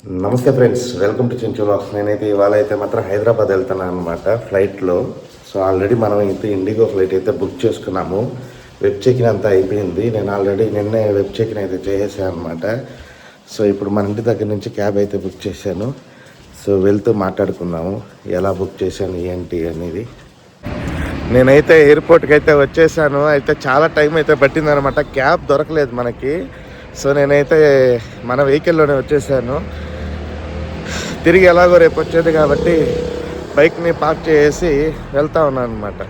నమస్తే friends, welcome to Chenchu vlogs. నేనైతే ఇవాళ అయితే మాత్రం హైదరాబాద్ వెళ్తున్నాను అనమాట ఫ్లైట్లో. సో ఆల్రెడీ మనం అయితే ఇండిగో ఫ్లైట్ అయితే బుక్ చేసుకున్నాము. వెబ్ చెకిన్ అంతా అయిపోయింది. నేను ఆల్రెడీ నిన్నే వెబ్ చెకిన్ అయితే చేసేసాను అనమాట. సో ఇప్పుడు మన ఇంటి దగ్గర నుంచి క్యాబ్ అయితే బుక్ చేశాను. సో వెళ్తూ మాట్లాడుకుందాము ఎలా బుక్ చేశాను ఏంటి అనేది. నేనైతే ఎయిర్పోర్ట్కి అయితే వచ్చేసాను. అయితే చాలా టైం అయితే పట్టిందనమాట, క్యాబ్ దొరకలేదు మనకి. సో నేనైతే మన వెహికల్లోనే వచ్చేసాను. తిరిగి ఎలాగో రేపు వచ్చేది కాబట్టి బైక్ని పార్క్ చేసి వెళ్తా ఉన్నాను అనమాట.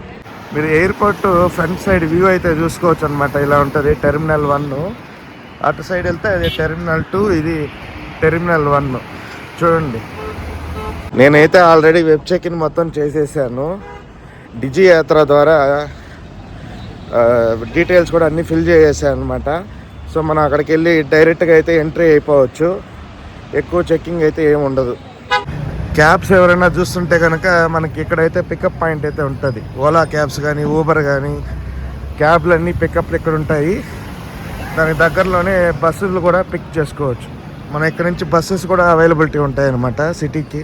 మీరు ఎయిర్పోర్ట్ ఫ్రంట్ సైడ్ వ్యూ అయితే చూసుకోవచ్చు అనమాట. ఇలా ఉంటుంది టెర్మినల్ 1. అటు సైడ్ వెళ్తే అది టెర్మినల్ 2, ఇది టెర్మినల్ 1 చూడండి. నేనైతే ఆల్రెడీ వెబ్ చెకిన్ మొత్తం చేసేసాను. డిజి యాత్ర ద్వారా డీటెయిల్స్ కూడా అన్నీ ఫిల్ చేసేసాను అనమాట. సో మనం అక్కడికి వెళ్ళి డైరెక్ట్గా అయితే ఎంట్రీ అయిపోవచ్చు. ఎక్కువ చెక్కింగ్ అయితే ఏమి ఉండదు. క్యాబ్స్ ఎవరైనా చూస్తుంటే కనుక మనకి ఇక్కడైతే పికప్ పాయింట్ అయితే ఉంటుంది. ఓలా క్యాబ్స్ కానీ ఊబర్ కానీ క్యాబ్లన్నీ పికప్లు ఇక్కడ ఉంటాయి. దానికి దగ్గరలోనే బస్సులు కూడా పిక్ చేసుకోవచ్చు. మన ఇక్కడ నుంచి బస్సెస్ కూడా అవైలబిలిటీ ఉంటాయి అన్నమాట. సిటీకి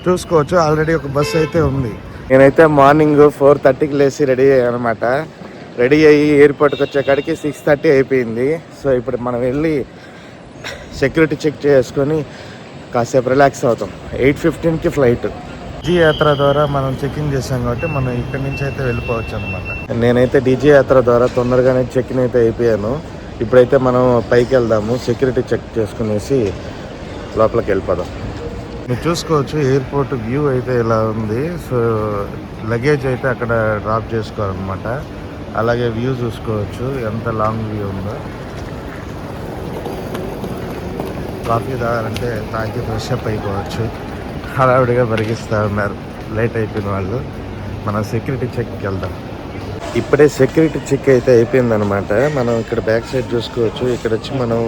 చూసుకోవచ్చు. ఆల్రెడీ ఒక బస్సు అయితే ఉంది. నేనైతే మార్నింగ్ 4:30కి లేచి రెడీ అయ్యాను అనమాట. రెడీ అయ్యి ఎయిర్పోర్ట్కి వచ్చేకాడికి 6:30 అయిపోయింది. సో ఇప్పుడు మనం వెళ్ళి సెక్యూరిటీ చెక్ చేసుకొని కాసేపు రిలాక్స్ అవుతాం. 8:15కి ఫ్లైట్. డిజి యాత్ర ద్వారా మనం చెక్ఇన్ చేసాం కాబట్టి మనం ఇక్కడి నుంచి అయితే వెళ్ళిపోవచ్చు అనమాట. నేనైతే డిజి యాత్ర ద్వారా తొందరగానే చెక్ఇన్ అయితే అయిపోయాను. ఇప్పుడైతే మనం పైకి వెళ్దాము, సెక్యూరిటీ చెక్ చేసుకునేసి లోపలికి వెళ్ళిపోదాం. మీరు చూసుకోవచ్చు ఎయిర్పోర్ట్ వ్యూ అయితే ఇలా ఉంది. సో లగేజ్ అయితే అక్కడ డ్రాప్ చేసుకోవాలన్నమాట. అలాగే వ్యూ చూసుకోవచ్చు ఎంత లాంగ్ వ్యూ ఉందో. కాఫీ తాగాలంటే తాగి ఫ్రెష్ అప్ అయిపోవచ్చు. హడావిడిగా పరిగిస్తూ ఉన్నారు లేట్ అయిపోయిన వాళ్ళు. మనం సెక్యూరిటీ చెక్కి వెళ్దాం. ఇప్పుడే సెక్యూరిటీ చెక్ అయితే అయిపోయిందనమాట. మనం ఇక్కడ బ్యాక్ సైడ్ చూసుకోవచ్చు. ఇక్కడ వచ్చి మనం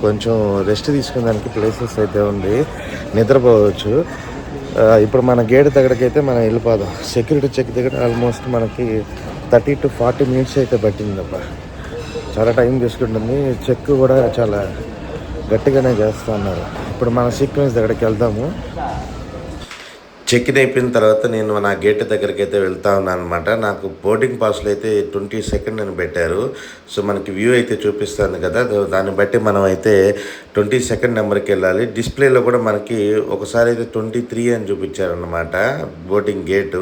కొంచెం రెస్ట్ తీసుకునేదానికి ప్లేసెస్ అయితే ఉంది, నిద్రపోవచ్చు. ఇప్పుడు మన గేట్ దగ్గరకి అయితే మనం వెళ్ళిపోదాం. సెక్యూరిటీ చెక్ దగ్గర ఆల్మోస్ట్ మనకి 30 to 40 minutes అయితే పట్టిందబ్బా. చాలా టైం తీసుకుంటుంది. చెక్ కూడా చాలా గట్టిగానే చేస్తూ ఉన్నారు. ఇప్పుడు మన సీక్వెన్స్ దగ్గరికి వెళ్దాము. చెక్ ఇన్ అయిపోయిన తర్వాత నేను నా గేట్ దగ్గరికి అయితే వెళ్తా ఉన్నాను అనమాట. నాకు బోర్డింగ్ పాస్లో అయితే 20 seconds అని పెట్టారు. సో మనకి వ్యూ అయితే చూపిస్తుంది కదా, దాన్ని బట్టి మనం అయితే 22nd నెంబర్కి వెళ్ళాలి. డిస్ప్లేలో కూడా మనకి ఒకసారి అయితే 23 అని చూపించారనమాట బోర్డింగ్ గేటు.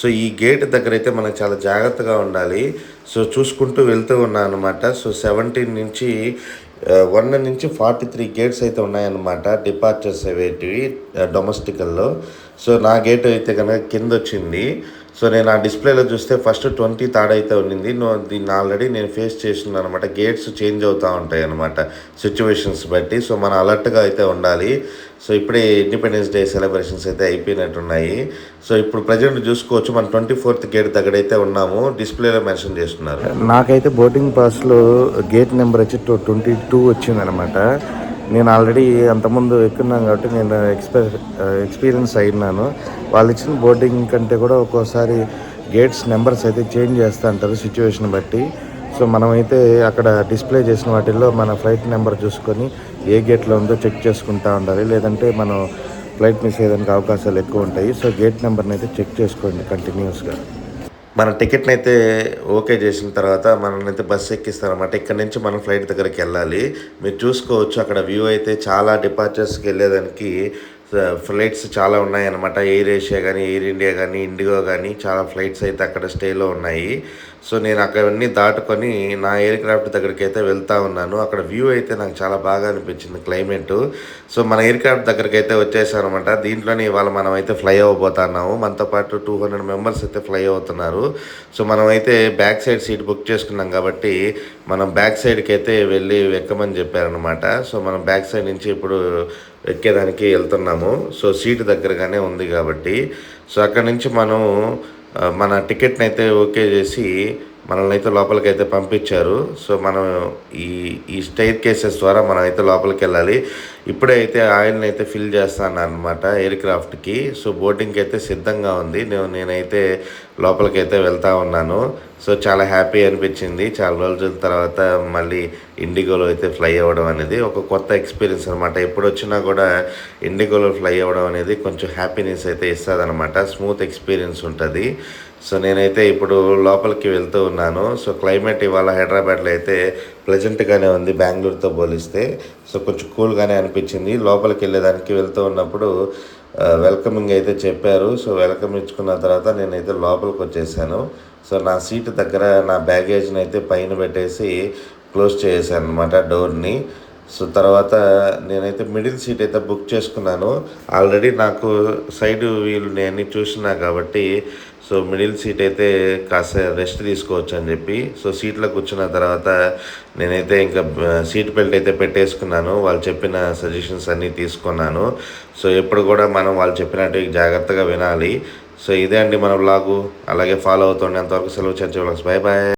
సో ఈ గేట్ దగ్గర అయితే మనం చాలా జాగ్రత్తగా ఉండాలి. సో చూసుకుంటూ వెళ్తూ ఉన్నాను అనమాట. సో 17 నుంచి 1 నుంచి 43 గేట్స్ అయితే ఉన్నాయన్నమాట, డిపార్చర్స్ అవేటివి డొమెస్టికల్లో. సో నా గేట్ అయితే కనుక కింద వచ్చింది. సో నేను ఆ డిస్ప్లేలో చూస్తే ఫస్ట్ 23rd అయితే ఉండింది. దీన్ని ఆల్రెడీ నేను ఫేస్ చేస్తున్నాను అనమాట. గేట్స్ చేంజ్ అవుతూ ఉంటాయి అనమాట సిచ్యువేషన్స్ బట్టి. సో మనం అలర్ట్గా అయితే ఉండాలి. సో ఇప్పుడే ఇండిపెండెన్స్ డే సెలబ్రేషన్స్ అయితే అయిపోయినట్టున్నాయి. సో ఇప్పుడు ప్రజెంట్ చూసుకోవచ్చు మనం 24th గేట్ దగ్గర అయితే ఉన్నాము. డిస్ప్లేలో మెన్షన్ చేస్తున్నారు. నాకైతే బోర్డింగ్ పాస్లో గేట్ నెంబర్ వచ్చి 22 వచ్చిందనమాట. నేను ఆల్రెడీ అంతకుముందు ఎక్కున్నాను కాబట్టి నేను ఎక్స్పీరియన్స్ అయినాను. వాళ్ళు ఇచ్చిన బోర్డింగ్ కంటే కూడా ఒక్కోసారి గేట్స్ నెంబర్స్ అయితే చేంజ్ చేస్తూ ఉంటారు సిచ్యువేషన్ బట్టి. సో మనమైతే అక్కడ డిస్ప్లే చేసిన వాటిల్లో మన ఫ్లైట్ నెంబర్ చూసుకొని ఏ గేట్లో ఉందో చెక్ చేసుకుంటూ ఉండాలి. లేదంటే మనం ఫ్లైట్ మిస్ అయ్యేదానికి అవకాశాలు ఎక్కువ ఉంటాయి. సో గేట్ నెంబర్ని అయితే చెక్ చేసుకోండి కంటిన్యూస్గా. మన టికెట్ని అయితే ఓకే చేసిన తర్వాత మనల్ని అయితే బస్సు ఎక్కిస్తారనమాట. ఇక్కడ నుంచి మనం ఫ్లైట్ దగ్గరికి వెళ్ళాలి. మీరు చూసుకోవచ్చు అక్కడ వ్యూ అయితే చాలా డిపార్చర్స్కి వెళ్ళేదానికి ఫ్లైట్స్ చాలా ఉన్నాయన్నమాట. ఎయిర్ ఏషియా కానీ, ఎయిర్ ఇండియా కానీ, ఇండిగో కానీ చాలా ఫ్లైట్స్ అయితే అక్కడ స్టేలో ఉన్నాయి. సో నేను అక్కడన్నీ దాటుకొని నా ఎయిర్ క్రాఫ్ట్ దగ్గరికి అయితే వెళ్తూ ఉన్నాను. అక్కడ వ్యూ అయితే నాకు చాలా బాగా అనిపించింది క్లైమేటు. సో మన ఎయిర్ క్రాఫ్ట్ దగ్గరికి అయితే వచ్చేసాను అనమాట. దీంట్లోనే ఇవాళ మనం అయితే ఫ్లై అవ్వబోతున్నాము. మనతో పాటు 200 members అయితే ఫ్లై అవుతున్నారు. సో మనం అయితే బ్యాక్ సైడ్ సీట్ బుక్ చేసుకున్నాం కాబట్టి మనం బ్యాక్ సైడ్కి అయితే వెళ్ళి ఎక్కమని చెప్పారనమాట. సో మనం బ్యాక్ సైడ్ నుంచి ఇప్పుడు ఎక్కేదానికి వెళ్తున్నాము. సో సీట్ దగ్గరగానే ఉంది కాబట్టి సో అక్కడ నుంచి మనం మన టికెట్ని అయితే ఓకే చేసి మనల్ని అయితే లోపలికైతే పంపించారు. సో, మనం ఈ ఈ స్టెయిర్ కేసెస్ ద్వారా మనమైతే లోపలికెళ్ళాలి. ఇప్పుడే అయితే ఆయిల్‌ని అయితే ఫిల్ చేస్తాననమాట ఎయిర్ క్రాఫ్ట్‌కి. సో, బోర్డింగ్‌కి అయితే సిద్ధంగా ఉంది. నేనైతే లోపలికైతే వెళ్తా ఉన్నాను. సో, చాలా హ్యాపీ అనిపించింది. చాలా రోజుల తర్వాత మళ్ళీ ఇండిగోలో అయితే ఫ్లై అవ్వడం అనేది ఒక కొత్త ఎక్స్‌పీరియన్స్ అనమాట. ఎప్పుడొచ్చినా కూడా ఇండిగోలో ఫ్లై అవ్వడం అనేది కొంచెం హ్యాపీనెస్ అయితే ఇస్తదనమాట. స్మూత్ ఎక్స్‌పీరియన్స్ ఉంటది. సో, నేనైతే ఇప్పుడు లోపలికి వెళ్తూ ఉన్నాను. సో, క్లైమేట్ ఇవాళ హైదరాబాద్‌లో అయితే ప్లెజెంట్‌గానే ఉంది బెంగుళూరుతో పోలిస్తే. సో, కొంచెం కూల్‌గానే అనిపించింది. లోపలికెళ్ళేదానికి వెళ్తూ ఉన్నప్పుడు వెల్కమింగ్ అయితే చెప్పారు. సో, వెల్కమ్ ఇచ్చుకున్న తర్వాత నేనైతే లోపలికొచ్చేసాను. సో, నా సీట్ దగ్గర నా బ్యాగేజ్‌ని అయితే పైన పెట్టేసి క్లోజ్ చేసేసాననమాట డోర్‌ని. సో, తర్వాత నేనైతే మిడిల్ సీట్ అయితే బుక్ చేసుకున్నాను. ఆల్రెడీ నాకు సైడ్ వీల్‌ని అన్నీ చూసున్నా కాబట్టి సో, మిడిల్ సీట్ అయితే కాస్త రెస్ట్ తీసుకోవచ్చు అని చెప్పి సో, సీట్లో కూర్చున్న తర్వాత నేనైతే ఇంకా సీట్ బెల్ట్ అయితే పెట్టేసుకున్నాను. వాళ్ళు చెప్పిన సజెషన్స్ అన్నీ తీసుకున్నాను. సో, ఎప్పుడు కూడా మనం వాళ్ళు చెప్పినట్టు జాగ్రత్తగా వినాలి. సో, ఇదే అండి మన వ్లాగు. అలాగే ఫాలో అవుతుండే. అంతవరకు సెలవు. చర్చ వ్లాగ్స్. Bye bye.